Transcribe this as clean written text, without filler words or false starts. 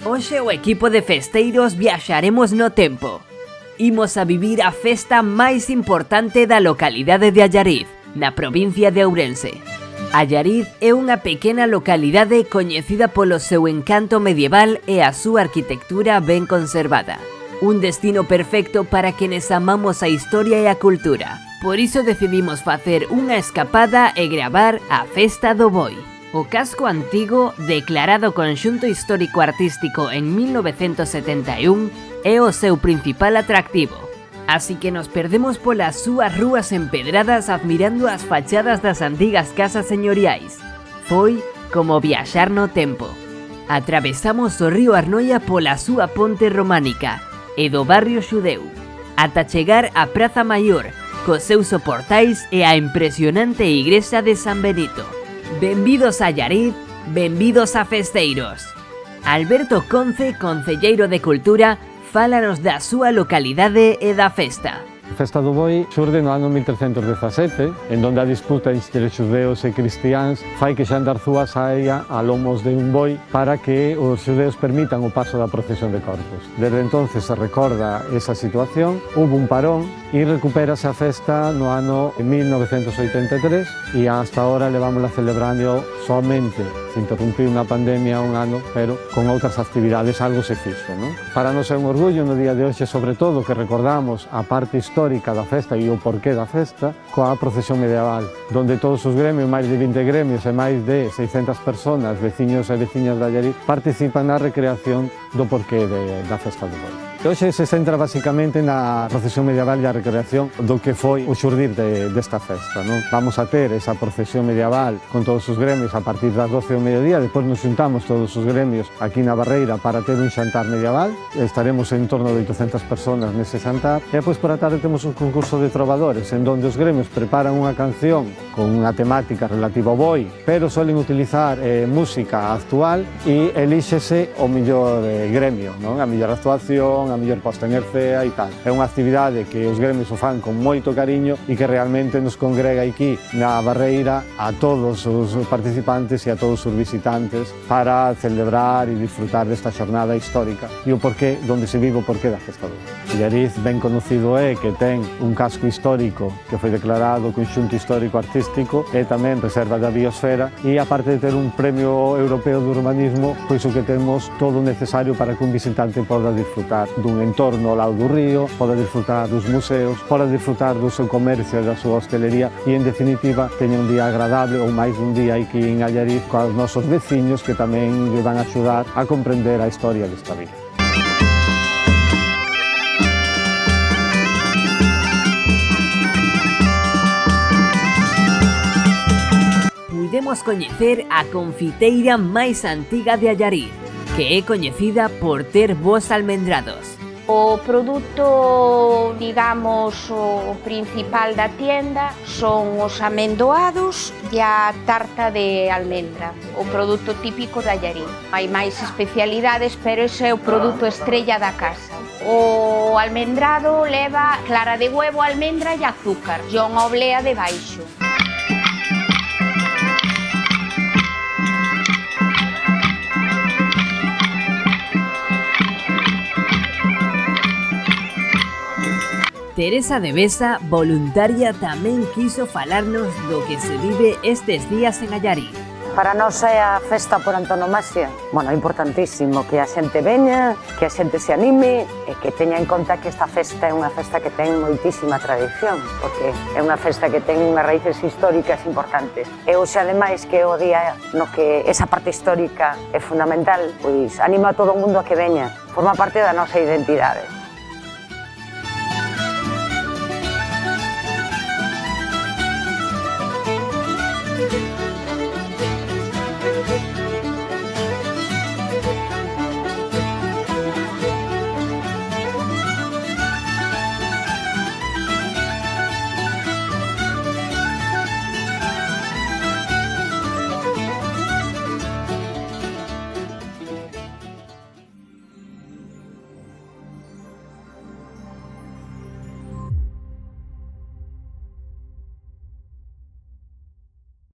Hoxe o equipo de festeiros viaxaremos no tempo. Imos a vivir a festa máis importante da localidade de Allariz, na provincia de Ourense. Allariz é unha pequena localidade coñecida polo seu encanto medieval e a súa arquitectura ben conservada. Un destino perfecto para quenes amamos a historia e a cultura. Por iso decidimos facer unha escapada e gravar a Festa do Boi. O casco antigo, declarado Conxunto Histórico Artístico en 1971, é o seu principal atractivo. Así que nos perdemos polas súas rúas empedradas admirando as fachadas das antigas casas señoriais. Foi como viaxar no tempo. Atravesamos o río Arnoia pola súa ponte románica e do barrio xudeu, ata chegar á Praza Maior, cos seus soportais e a impresionante igrexa de San Benito. Benvidos a Allariz, benvidos a festeiros. Alberto Conce, concelleiro de Cultura, fálanos da súa localidade e da festa. A Festa do Boi xurde no ano 1317, en donde a disputa entre xudeos e cristiáns fai que Xan de Arzúa saia a lomos de un boi para que os xudeos permitan o paso da procesión de corpos. Desde entonces se recorda esa situación, hubo un parón e recuperase a festa no ano 1983 e hasta ahora levámosla celebrando somente. Se interrumpiu unha pandemia un ano, pero con outras actividades algo se fixo, non? Para nos é un orgullo no día de hoxe, sobre todo, que recordamos a parte histórica da festa e o porqué da festa coa procesión medieval, donde todos os gremios, máis de 20 gremios e máis de 600 personas, veciños e veciñas de Allariz, participan na recreación do porqué da Festa do Boi. Hoxe se centra basicamente na procesión medieval e a recreación do que foi o xurdir desta festa, non? Vamos a ter esa procesión medieval con todos os gremios a partir das 12 do mediodía, depois nos juntamos todos os gremios aquí na Barreira para ter un xantar medieval, estaremos en torno de 800 personas nese xantar, e depois por a tarde temos un concurso de trovadores, en donde os gremios preparan unha canción con unha temática relativa ao boi, pero suelen utilizar música actual e elíxese o mellor gremio, non? A mellor actuación, a mellor posta en escena e tal. É unha actividade que os gremios o fan con moito cariño e que realmente nos congrega aquí na Barreira a todos os participantes e a todos os visitantes para celebrar e disfrutar desta xornada histórica e o porqué, donde se vive o porqué da Festa do Boi. Allariz, ben conocido é que ten un casco histórico que foi declarado Conxunto Histórico Artístico e tamén Reserva da Biosfera e aparte de ter un premio europeo de urbanismo, pois o que temos todo o necesario para que un visitante poda disfrutar dun entorno ao lado do río, poda disfrutar dos museos, poda disfrutar do seu comercio e da súa hostelería e, en definitiva, teña un día agradable ou máis dun día aquí en Allariz coa nosos veciños que tamén lle van a axudar a comprender a historia desta vila. Puidemos coñecer a confiteira máis antiga de Allariz, que é coñecida por ter bos almendrados. O produto, digamos, o principal da tienda son os amendoados e a tarta de almendra, o produto típico de Allariz. Hai máis especialidades, pero ese é o produto estrella da casa. O almendrado leva clara de huevo, almendra e azúcar, e unha oblea debaixo. Teresa de Besa, voluntaria, tamén quiso falarnos do que se vive estes días en Allariz. Para nós é a festa por antonomasia. Bueno, é importantísimo que a xente veña, que a xente se anime e que teña en conta que esta festa é unha festa que ten moitísima tradición, porque é unha festa que ten unhas raíces históricas importantes. E hoxe, ademais, que é o día no que esa parte histórica é fundamental, pois animo a todo o mundo a que veña. Forma parte da nosa identidade.